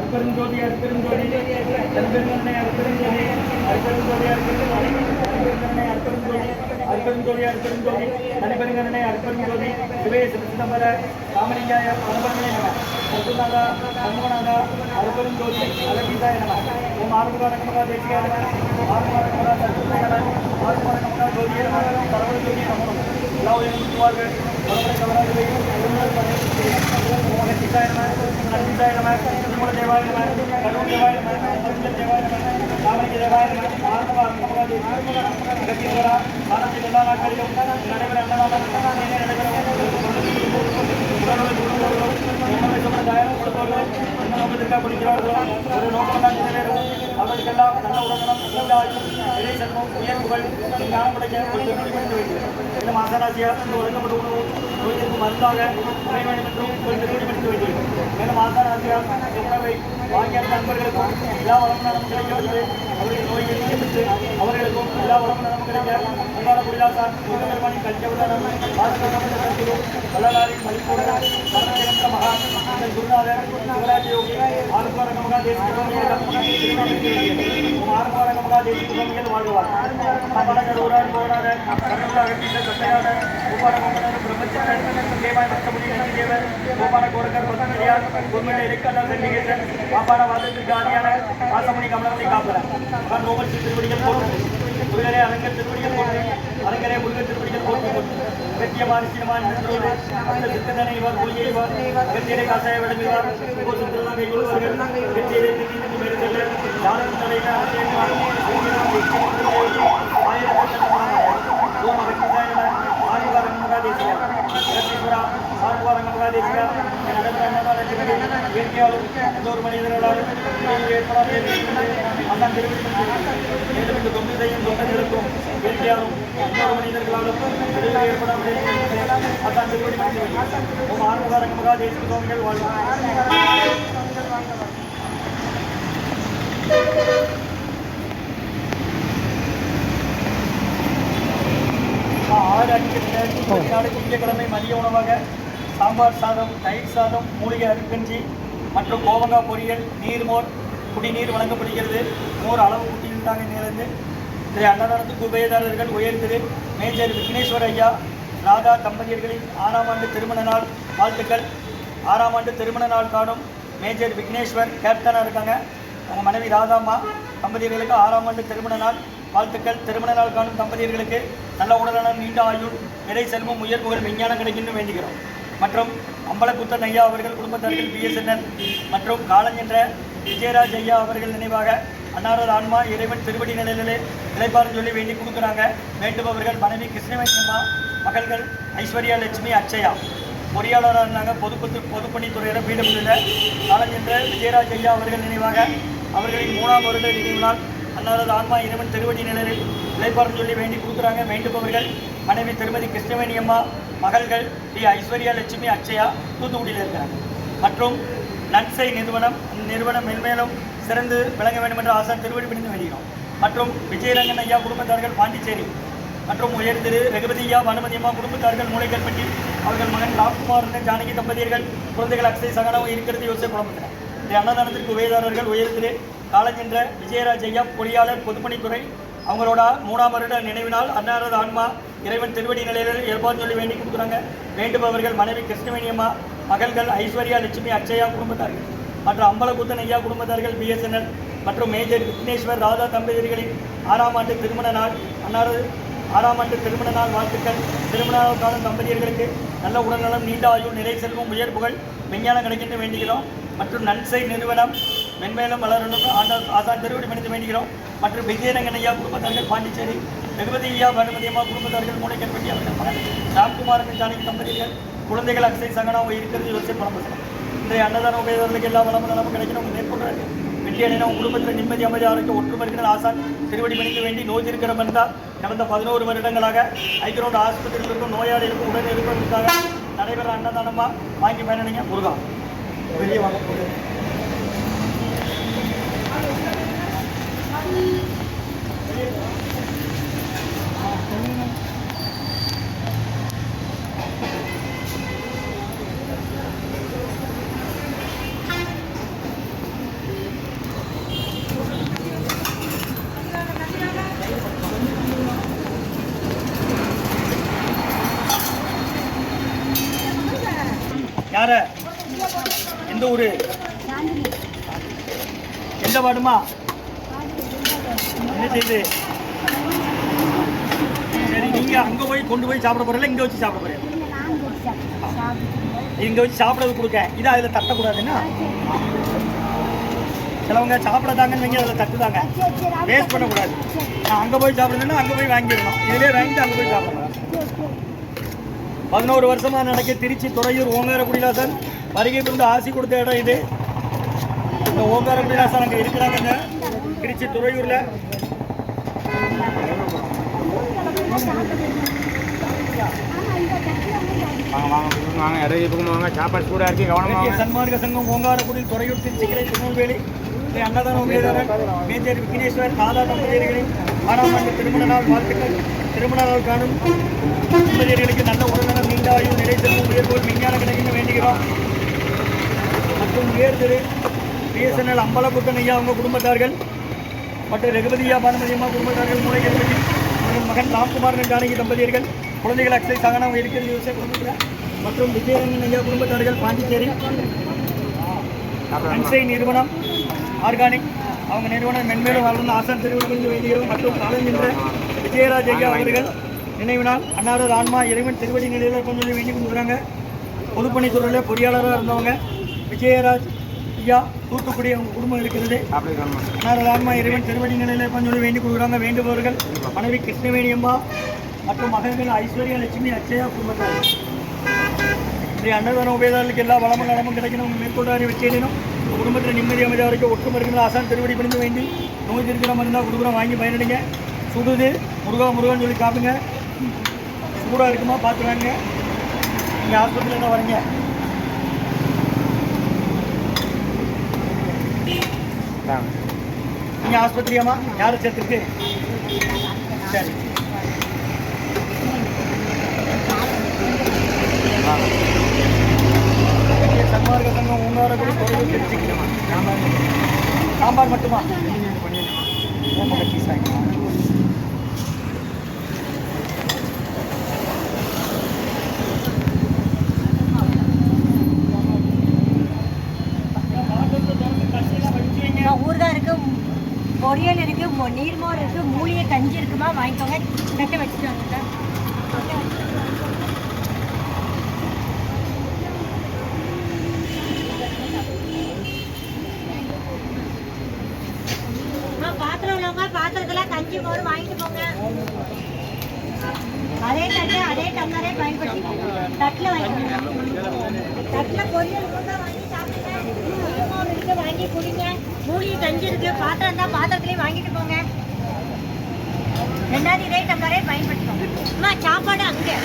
அற்பெருஞ்சோதி அற்பெருஞ்சோதி தன்பெருங்கண்ணை அற்பெருஞ்சோதி அற்பெருஞ்சோதி அற்பெருஞ்சோதி அற்பெருஞ்சோதி அற்பெருஞ்சோதி அற்பெருஞ்சோதி தனிப்பெருங்கண்ணை அற்பெருஞ்சோதி சிவே சிதம்பர ராமலிங்காய பரபரங்களே நம சத்துநாத சண்முகநாத அற்பெருஞ்சோதி அலகீதாய நம ஓம் ஆறுமுக தேசிய ஆறுமுக சத்துநாத ஆறுமுக ஜோதிய நம சரவண ஜோதிய நம எல்லா உயர்வார்கள் தேவாய கடவுள் தேவாய தேவாய ராமலிங்க தேவாய ஆனந்தி எல்லா நாட்களிலும் நடைபெற நோக்கத்திற்காக குடிக்கிறார்களோ ஒரு நோக்கம்தான் நிறைவேறும் அவர்களுக்கெல்லாம் நல்ல உடல்நலம் இறை செல்வம் உயர்வுகள் ஞானம் படைக்க ஒரு திருமணம் வைக்கிறது இந்த மாசராசியா இந்த ஒழுங்கப்பட்ட உணவு நோய்க்கு மருந்தாக உணர வேண்டும் என்றும் ஒரு திருமணம் வைக்கிறது மேலும் மாசராசியா இந்த உணவை வாங்கிய நண்பர்களுக்கும் எல்லா வளமும் நலம் கிடைக்கிறது அவர்கள் நோய் எதிர்த்து அவர்களுக்கும் எல்லா வளமும் நலம் கிடைக்க அன்பான குடிலாசார் பெருமானின் கல்வியுடன் வள்ளலாரின் மதிப்புடன் சிறந்த மகான் குருநாதர் சிவராஜ் யோகி ஆறுபாரங்க மகா தேசிய ஆறுபாரங்க மகா தேசிய வாழ்வார் அம்மனகர் ஊரார் போராட கண்ணூர் அகற்றிய சட்டையாட உபாரகமனர் பிரம்மச்சரன் தேவாய் மத்தமுடி நந்திதேவர் கோபால கோரகர் பத்மனியார் குருமலை இருக்கல்லா செல்லிகேசன் பாப்பான வாதத்திற்கு ஆதியான ஆசமணி கமலத்தை காப்பல நோபல் திருவடிகள் போட்டு முருகரே அலங்கர் திருவடிகள் போட்டு அலங்கரே முருகர் திருவடிகள் போட்டு வெற்றியமான சினிமான் நின்றோடு அந்த சித்தனை இவர் பொய்யைவார் வெற்றியை காசாய விளங்குவார் சுத்திரலாக இவர்கள் வெற்றியை திரும்பி மேற்கொள்ள யாரும் தலையில ஓம் அகத்திசாய ஆதிவாரங்க மகாதேசியா லட்சுமிபுரா ஆறுவாரங்க மகாதேசியா இயற்கையாலும் எந்த ஒரு மனிதர்களாலும் அதான் மேலும் இந்த தொண்டு செய்யும் தொண்டர்களுக்கும் இயற்கையாலும் எந்த ஒரு மனிதர்களாலும் ஏற்படாமல் அதான் திருவடி ஓம் ஆறுவாரங்க மகாதேசிய சுவாமிகள் வாழ்வார். ஆறு அஞ்சு 2024 திங்கட்கிழமை மதிய உணவாக சாம்பார் சாதம், தயிர் சாதம், மூலிகை அரிக்கஞ்சி மற்றும் கோவங்காய் பொரியல், நீர்மோர், குடிநீர் வழங்கப்படுகிறது. மோர் அளவு கூட்டியிருந்தாங்க நேர்ந்து திரு அன்னதானத்துக்கு உபயதாரர்கள் உயர் திரு மேஜர் விக்னேஸ்வர் ஐயா ராதா தம்பதியர்களின் 6ஆம் ஆண்டு திருமண நாள் வாழ்த்துக்கள். 6ஆம் ஆண்டு திருமண நாள் காணும் மேஜர் விக்னேஸ்வர் கேப்டனாக இருக்காங்க. அவங்க மனைவி ராதாம்மா தம்பதியர்களுக்கு 6ஆம் ஆண்டு திருமண நாள் வாழ்த்துக்கள். திருமண நாள் காணும் தம்பதியர்களுக்கு நல்ல உடல்நலம், நீண்ட ஆயுள், நிறை செல்வம், உயர்வுகள், விஞ்ஞானம் கிடைக்குன்னு வேண்டுகிறோம். மற்றும் அம்பலக்குத்தன் ஐயா அவர்கள் குடும்பத்தார்கள் BSNL மற்றும் காலஞ்சென்ற விஜயராஜ் ஐயா அவர்கள் நினைவாக அன்னாரது ஆன்மா இறைவன் திருவடி நிலையிலே நிலைப்பாருன்னு சொல்லி வேண்டி கொடுக்குறாங்க. வேண்டுபவர்கள் மனைவி கிருஷ்ணவேணி அம்மா, மகள்கள் ஐஸ்வர்யா, லட்சுமி, அச்சயா. பொறியாளராக இருந்தாங்க பொதுப்பணித்துறையில் பீடமில்ல காலஞ்சென்ற விஜயராஜ் ஐயா அவர்கள் நினைவாக அவர்களின் 3ஆம் வருட நினைவு நாள் அன்னாரது ஆன்மா இறைவன் திருவடி நிலையில் நிலைப்பாருன்னு சொல்லி வேண்டி கொடுக்குறாங்க. வேண்டுபவர்கள் மனைவி திருமதி கிருஷ்ணவேணி அம்மா, மகள்கள் ஐஸ்வர்யா, லட்சுமி, அச்சயா தூத்துக்குடியில் இருக்கிறாங்க. மற்றும் நன்சை நிறுவனம் மென்மேலும் சிறந்து விளங்க வேண்டும் என்ற ஆசான் திருவடி பிடிந்து வேண்டுகிறோம். மற்றும் விஜயரங்கன் ஐயா குடும்பத்தார்கள் பாண்டிச்சேரி மற்றும் உயர் திரு ரகுபதி ஐயா, பானுமதி அம்மா குடும்பத்தார்கள் மூளைக்கல்பட்டி அவர்கள் மகன் ராம்குமார் ஜானகி தம்பதியர்கள் குழந்தைகள் அக்ஷய் சகனம் இருக்கிறது யோசிச்சு குழம்புகிறேன். இந்த அன்னதானத்திற்கு உபயதாரர்கள் உயர் திரு காலஞ்சென்ற விஜயராஜ் ஐயா பொறியாளர் பொதுப்பணித்துறை அவங்களோட 3ஆம் வருட நினைவு நாள் அன்னாரது ஆன்மா இறைவன் திருவடி நிலையில் ஏற்பாடு சொல்லி வேண்டி கொடுக்குறாங்க. வேண்டுபவர்கள் மனைவி கிருஷ்ணவேணி அம்மா, மகள்கள் ஐஸ்வர்யா, லட்சுமி, அச்சயா குடும்பத்தார்கள் மற்றும் அம்பலக்குத்தன் ஐயா குடும்பத்தார்கள் BSNL மற்றும் மேஜர் விக்னேஸ்வர் ராதா தம்பதியர்களின் 6ஆம் ஆண்டு திருமண நாள் அன்னாரது 6ஆம் ஆண்டு திருமண நாள் வாழ்த்துக்கள். திருமண நாள் காலம் தம்பதியர்களுக்கு நல்ல உடல்நலம், நீண்ட ஆயுள், நிறை செல்வம், உயர்வுகள், விஞ்ஞானம் கிடைக்கின்ற வேண்டுகிறோம். மற்றும் நன்சை நிறுவனம் மென்மேலும் வளரணும் ஆசான் திருவடி மனித வேண்டுகிறோம். மற்றும் விஜயரங்கன் ஐயா குடும்பத்தார்கள் பாண்டிச்சேரி, ரகுபதி ஐயா, பானுமதி அம்மா குடும்பத்தார்கள் மூளைக்கல்பட்டி அவர்கள் மகன் ராம்குமார் ஜானகி தம்பதியர்கள் குழந்தைகள் அக்ஷய் சகனம் இருக்கிறது யோசிச்சு குழம்புகிறோம். இன்றைய அன்னதான உபயோகர்களுக்கு எல்லா வளமும் நலமும் கிடைக்கணும். மேற்கொண்டு வெற்றி அடையின குடும்பத்தில் நிம்மதி, அமைதி, ஆரோக்கியம், ஒற்றுமை இருக்கிற ஆசான் திருவடி மணிக்கு வேண்டி நோய் இருக்கிற இருந்தால் கடந்த 11 வருடங்களாக ஐக்கிரோடு ஆஸ்பத்திரியில் இருக்கும் நோயாளிகளுக்கும் உடல் இருப்பதற்காக நடைபெற அன்னதானமாக வாங்கி பயனடைங்க. முருகா வெளியே வாங்க. ஊர்? எந்த வார்டுமா? என்ன செய்யுது? சரி, நீங்கள் அங்கே போய் கொண்டு போய் சாப்பிட போகிறீங்களா இங்கே வச்சு சாப்பிட போகிறீங்க? இங்கே வச்சு சாப்பிட்றது கொடுக்க இதை அதில் தட்டக்கூடாதுன்னா சிலவங்க சாப்பிடதாங்கன்னு வைங்க, அதில் தட்டுதாங்க, வேஸ்ட் பண்ணக்கூடாது. நான் அங்கே போய் சாப்பிடுறதுன்னா அங்கே போய் வாங்கிடணும், இதிலே வாங்கிட்டு அங்கே போய் சாப்பிடணும். 11 வருஷமாக நடக்க திருச்சி துறையூர் ஓங்கார குடிலாசன் வருகை புரிந்து ஆசி கொடுத்த இடம் இது. இந்த ஓங்கார குடிலாசன் அங்கே இருக்கிறாங்க திருச்சி துறையூரில். சாப்பாடு சூடாக இருக்கு, கவனமாக. சன்மார்க்க சங்கம் ஓங்காரக்குடி துறையூர் திருச்சி கிளை திருநெல்வேலி அன்னதான உபயோகர் மேஜர் விக்னேஸ்வர் காதா தம்பதியர்களின் 6ஆம் ஆண்டு திருமண நாள் வாழ்த்துக்கள். திருமண நாள் காணும் தம்பதியர்களுக்கு நல்ல உடல்நலம், நீண்ட ஆயுள், நிலை செல்வம், உயர்வோர் விஞ்ஞான கிடைக்க வேண்டுகிறோம். மற்றும் உயர் திரு பிஎஸ்என்எல் அம்பலக்குட்டன் ஐயா அவங்க குடும்பத்தார்கள் மற்றும் ரகுபதியா பானுமதியம்மா குடும்பத்தார்கள், மூளை கல்வி மகன் ராம்குமார் ஜானகி தம்பதியர்கள், குழந்தைகள் அக்ஷய் சகனம் இருக்கிறது விவசாய குடும்பத்தில் மற்றும் விஜயரங்கன் ஐயா குடும்பத்தார்கள் பாண்டிச்சேரி. அன்சை நிறுவனம் ஆர்கானிக் அவங்க நிறுவனம் மென்மேலும் வளர்ந்து ஆசான் திருவிழா வேண்டுகிறோம். மற்றும் காலம் என்ற விஜயராஜ் ஐயா அவர்கள் நினைவினால் அன்னாரது ஆன்மா இறைவன் திருவடி நிலையில் கொஞ்சம் வேண்டி கொடுக்குறாங்க. பொதுப்பணித்துறையில் பொறியாளராக இருந்தவங்க விஜயராஜ் ஐயா தூத்துக்குடி அவங்க குடும்பம் இருக்கிறது. அன்னாரது ஆன்மா இறைவன் திருவடி நிலையில் கொஞ்சம் வேண்டி கொடுக்குறாங்க. வேண்டுபவர்கள் மனைவி கிருஷ்ணவேணி அம்மா மற்றும் மகன்கள் ஐஸ்வர்யா லட்சுமி அச்சயா குடும்பத்தார். இந்த அன்னதான உபயோகர்களுக்கு எல்லா வளமும் நலமும் கிடைக்கணும். மேற்கொண்டாரி வச்சிடணும். குடும்பத்தில் நிம்மதி அமைதியாக இருக்க ஒற்று மருந்துகள் ஆசான் திருவடி பணிந்து வேண்டி நோய் திருக்கிற மருந்தாக கொடுக்குறோம், வாங்கி பயனடைங்க. சுடுது முருகான்னு சொல்லி காப்புங்க. சூடாக இருக்குமா பார்த்து வாங்க. நீங்கள் ஆஸ்பத்திரியில் தான் வரீங்க. நீங்கள் ஆஸ்பத்திரியாம்மா யாரை சேர்த்துருக்கு? சரி, சன்மார்க்க சங்கம் ஊங்காரக்குடி துறையூர் தெரிஞ்சுக்கணுமா? சாம்பார் மட்டுமா? ஊறுகாய் இருக்கு, பொரியல் இருக்கு, நீர்மோர் இருக்கு, மூலிகை கஞ்சி இருக்குமா, வாங்கிக்கோங்க. கட்ட வச்சுட்டு வந்துட்டேன். பாத்திரம் உள்ளவங்க பாத்திரத்துல கஞ்சி மோர் வாங்கிட்டு போங்க. அதே தட்டு அதே டம்ளரே பயன்படுத்திக்கோங்க. தட்டில் வாங்கிக்கோங்க. தட்டில் பொரியல் வாங்கி சாப்பிடுங்க. நீர்மோர் இருக்கு, வாங்கி குடிங்க. மூலிகை கஞ்சி இருக்கு, பாத்திரம் இருந்தால் பாத்திரத்துலேயும் வாங்கிட்டு போங்க. 2வது இதே டம்ளரே பயன்படுத்திக்கோங்க. சாப்பாடு அங்கே